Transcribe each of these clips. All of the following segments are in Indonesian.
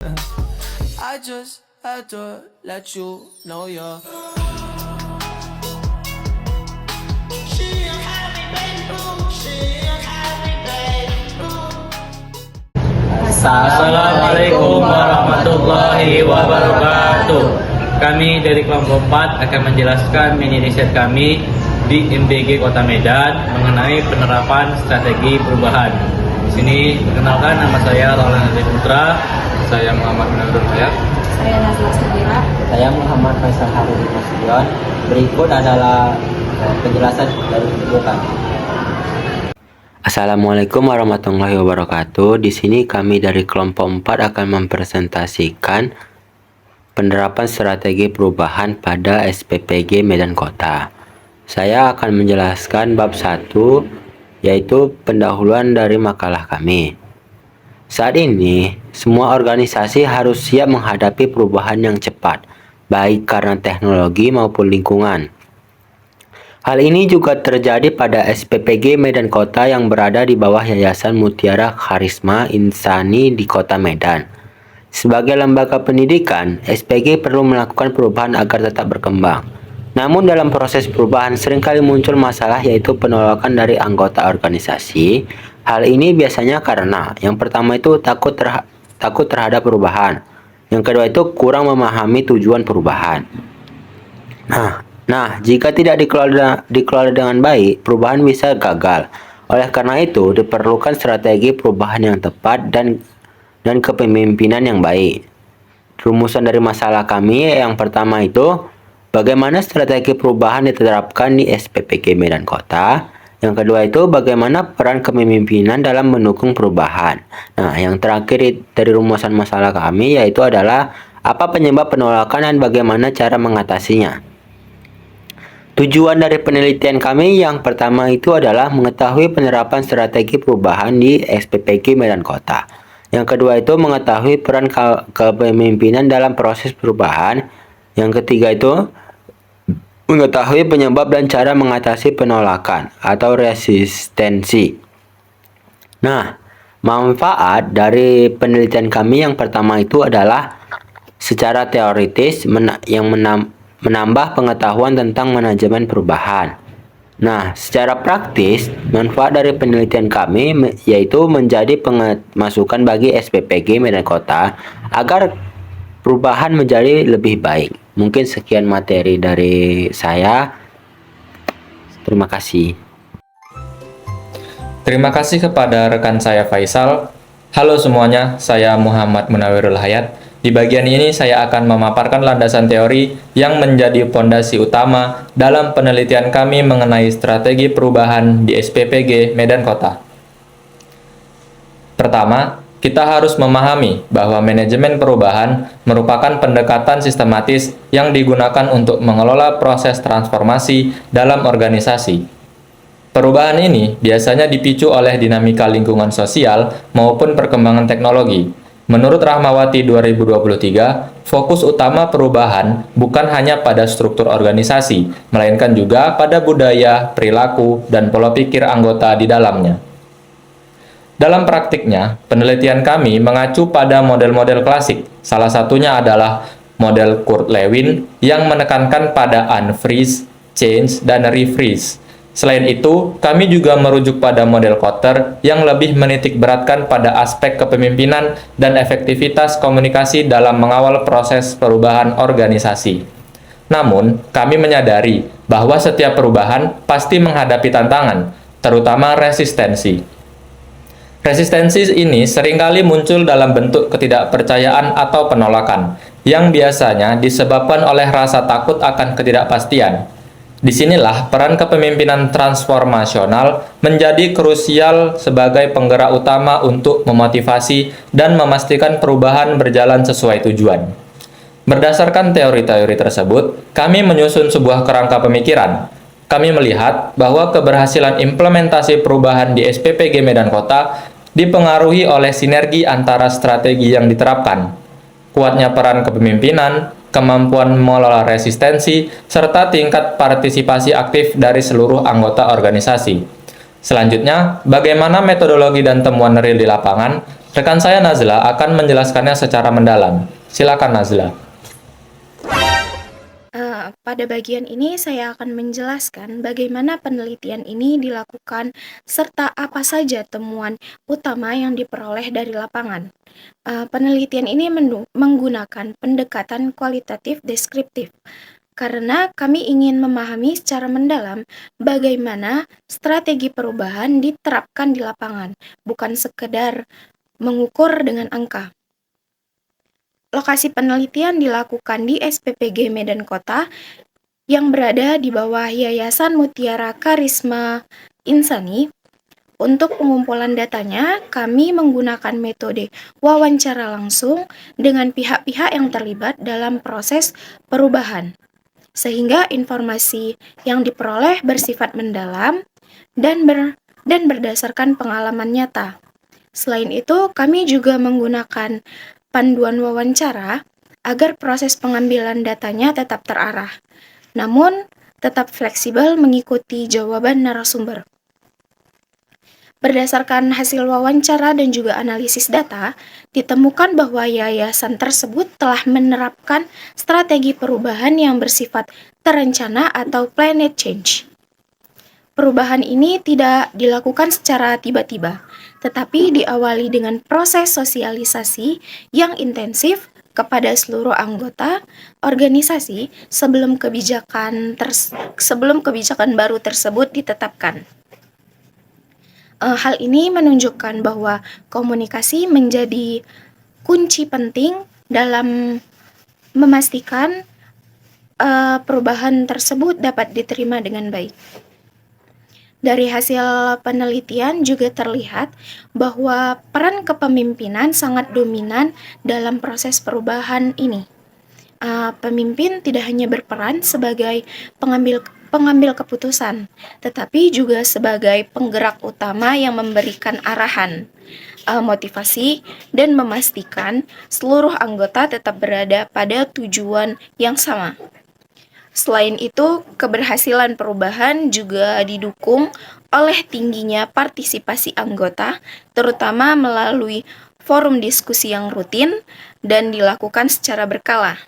I just had to let you know you're Assalamualaikum warahmatullahi wabarakatuh. Kami dari kelompok 4 akan menjelaskan mini riset kami di MBG Kota Medan mengenai penerapan strategi perubahan. Di sini perkenalkan, nama saya Roland Adi Putra. Saya Muhammad Munawir Hayat. Saya Nazla Sabira. Saya Muhammad Faisal Harudi Nasution. Berikut adalah penjelasan dari video kami. Assalamualaikum warahmatullahi wabarakatuh. Di sini kami dari kelompok 4 akan mempresentasikan penerapan strategi perubahan pada SPPG Medan Kota. Saya akan menjelaskan bab 1, yaitu pendahuluan dari makalah kami. Saat ini, semua organisasi harus siap menghadapi perubahan yang cepat, baik karena teknologi maupun lingkungan. Hal ini juga terjadi pada SPPG Medan Kota yang berada di bawah Yayasan Mutiara Karisma Insani di Kota Medan. Sebagai lembaga pendidikan, SPG perlu melakukan perubahan agar tetap berkembang. Namun dalam proses perubahan seringkali muncul masalah, yaitu penolakan dari anggota organisasi. Hal ini biasanya karena yang pertama itu takut terhadap perubahan. Yang kedua itu kurang memahami tujuan perubahan. Nah, jika tidak dikelola dengan baik, perubahan bisa gagal. Oleh karena itu, diperlukan strategi perubahan yang tepat dan kepemimpinan yang baik. Rumusan dari masalah kami yang pertama itu, bagaimana strategi perubahan diterapkan di SPPG Medan Kota. Yang kedua itu, bagaimana peran kepemimpinan dalam mendukung perubahan. Nah, yang terakhir dari rumusan masalah kami yaitu adalah apa penyebab penolakan dan bagaimana cara mengatasinya. Tujuan dari penelitian kami yang pertama itu adalah mengetahui penerapan strategi perubahan di SPPG Medan Kota. Yang kedua itu mengetahui peran kepemimpinan dalam proses perubahan. Yang ketiga itu mengetahui penyebab dan cara mengatasi penolakan atau resistensi. Nah, manfaat dari penelitian kami yang pertama itu adalah secara teoritis yang menambah pengetahuan tentang manajemen perubahan. Nah, secara praktis, manfaat dari penelitian kami yaitu menjadi masukan bagi SPPG Medan Kota agar perubahan menjadi lebih baik. Mungkin sekian materi dari saya. Terima kasih. Terima kasih kepada rekan saya Faisal. Halo semuanya, saya Muhammad Munawirul Hayat. Di bagian ini saya akan memaparkan landasan teori yang menjadi pondasi utama dalam penelitian kami mengenai strategi perubahan di SPPG Medan Kota. Pertama, kita harus memahami bahwa manajemen perubahan merupakan pendekatan sistematis yang digunakan untuk mengelola proses transformasi dalam organisasi. Perubahan ini biasanya dipicu oleh dinamika lingkungan sosial maupun perkembangan teknologi. Menurut Rahmawati 2023, fokus utama perubahan bukan hanya pada struktur organisasi, melainkan juga pada budaya, perilaku, dan pola pikir anggota di dalamnya. Dalam praktiknya, penelitian kami mengacu pada model-model klasik. Salah satunya adalah model Kurt Lewin yang menekankan pada unfreeze, change, dan refreeze. Selain itu, kami juga merujuk pada model Kotter yang lebih menitik beratkan pada aspek kepemimpinan dan efektivitas komunikasi dalam mengawal proses perubahan organisasi. Namun, kami menyadari bahwa setiap perubahan pasti menghadapi tantangan, terutama resistensi. Resistensi ini seringkali muncul dalam bentuk ketidakpercayaan atau penolakan, yang biasanya disebabkan oleh rasa takut akan ketidakpastian. Disinilah peran kepemimpinan transformasional menjadi krusial sebagai penggerak utama untuk memotivasi dan memastikan perubahan berjalan sesuai tujuan. Berdasarkan teori-teori tersebut, kami menyusun sebuah kerangka pemikiran. Kami melihat bahwa keberhasilan implementasi perubahan di SPPG Medan Kota dipengaruhi oleh sinergi antara strategi yang diterapkan, kuatnya peran kepemimpinan, kemampuan mengelola resistensi, serta tingkat partisipasi aktif dari seluruh anggota organisasi. Selanjutnya, bagaimana metodologi dan temuan real di lapangan? Rekan saya Nazla akan menjelaskannya secara mendalam. Silakan Nazla. Pada bagian ini saya akan menjelaskan bagaimana penelitian ini dilakukan serta apa saja temuan utama yang diperoleh dari lapangan. Penelitian ini menggunakan pendekatan kualitatif deskriptif karena kami ingin memahami secara mendalam bagaimana strategi perubahan diterapkan di lapangan, bukan sekedar mengukur dengan angka. Lokasi penelitian dilakukan di SPPG Medan Kota yang berada di bawah Yayasan Mutiara Karisma Insani. Untuk pengumpulan datanya, kami menggunakan metode wawancara langsung dengan pihak-pihak yang terlibat dalam proses perubahan, sehingga informasi yang diperoleh bersifat mendalam dan berdasarkan pengalaman nyata. Selain itu, kami juga menggunakan panduan wawancara agar proses pengambilan datanya tetap terarah, namun tetap fleksibel mengikuti jawaban narasumber. Berdasarkan hasil wawancara dan juga analisis data, ditemukan bahwa yayasan tersebut telah menerapkan strategi perubahan yang bersifat terencana atau planned change. Perubahan ini tidak dilakukan secara tiba-tiba, tetapi diawali dengan proses sosialisasi yang intensif kepada seluruh anggota organisasi sebelum kebijakan baru tersebut ditetapkan. Hal ini menunjukkan bahwa komunikasi menjadi kunci penting dalam memastikan perubahan tersebut dapat diterima dengan baik. Dari hasil penelitian juga terlihat bahwa peran kepemimpinan sangat dominan dalam proses perubahan ini. Pemimpin tidak hanya berperan sebagai pengambil keputusan, tetapi juga sebagai penggerak utama yang memberikan arahan, motivasi, dan memastikan seluruh anggota tetap berada pada tujuan yang sama. Selain itu, keberhasilan perubahan juga didukung oleh tingginya partisipasi anggota, terutama melalui forum diskusi yang rutin dan dilakukan secara berkala.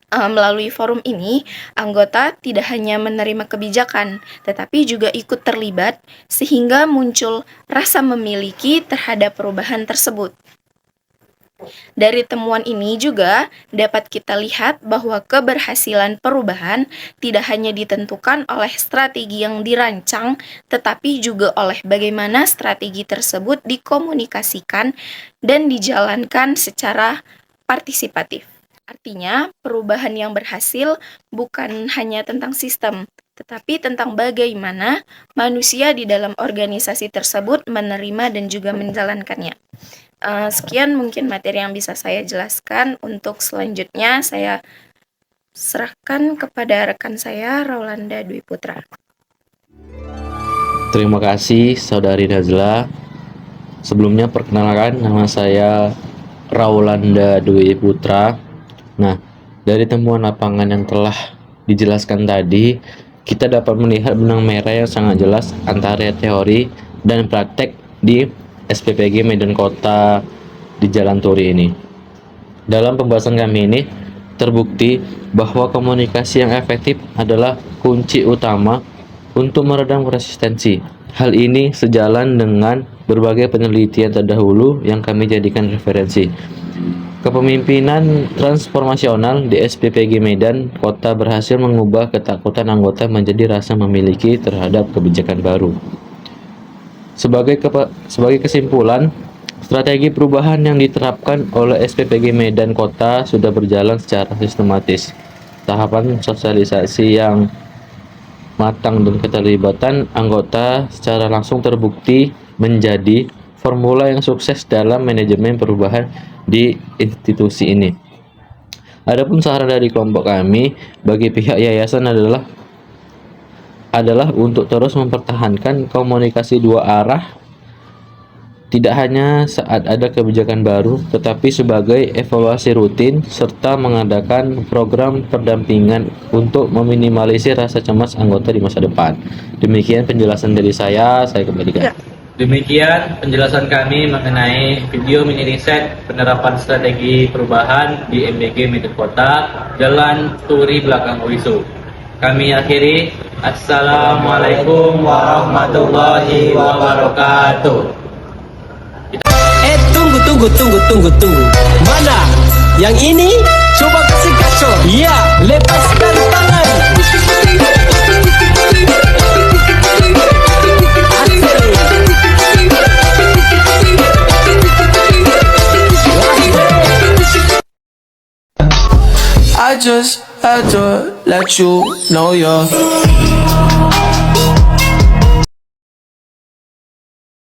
Melalui forum ini, anggota tidak hanya menerima kebijakan, tetapi juga ikut terlibat sehingga muncul rasa memiliki terhadap perubahan tersebut. Dari temuan ini juga dapat kita lihat bahwa keberhasilan perubahan tidak hanya ditentukan oleh strategi yang dirancang, tetapi juga oleh bagaimana strategi tersebut dikomunikasikan dan dijalankan secara partisipatif. Artinya, perubahan yang berhasil bukan hanya tentang sistem, tetapi tentang bagaimana manusia di dalam organisasi tersebut menerima dan juga menjalankannya. Sekian mungkin materi yang bisa saya jelaskan. Untuk selanjutnya saya serahkan kepada rekan saya, Raulanda Dwi Putra. Terima kasih Saudari Nazla. Sebelumnya perkenalkan, nama saya Raulanda Dwi Putra. Nah, dari temuan lapangan yang telah dijelaskan tadi, kita dapat melihat benang merah yang sangat jelas antara teori dan praktek di SPPG Medan Kota di Jalan Turi ini. Dalam pembahasan kami ini, terbukti bahwa komunikasi yang efektif adalah kunci utama untuk meredam resistensi. Hal ini sejalan dengan berbagai penelitian terdahulu yang kami jadikan referensi. Kepemimpinan transformasional di SPPG Medan Kota berhasil mengubah ketakutan anggota menjadi rasa memiliki terhadap kebijakan baru. Sebagai kesimpulan, strategi perubahan yang diterapkan oleh SPPG Medan Kota sudah berjalan secara sistematis. Tahapan sosialisasi yang matang dan keterlibatan anggota secara langsung terbukti menjadi formula yang sukses dalam manajemen perubahan di institusi ini. Adapun saran dari kelompok kami bagi pihak yayasan adalah untuk terus mempertahankan komunikasi dua arah, tidak hanya saat ada kebijakan baru, tetapi sebagai evaluasi rutin serta mengadakan program pendampingan untuk meminimalisir rasa cemas anggota di masa depan. Demikian penjelasan dari saya kembalikan. Ya. Demikian penjelasan kami mengenai video mini riset penerapan strategi perubahan di MBG Medan Kota, Jalan Turi Belakang Wisu. Kami akhiri. Assalamualaikum warahmatullahi wabarakatuh. Tunggu. Mana? Yang ini? Coba kasih gacor. Iya, lepaskan tangan. I just had to let you know you're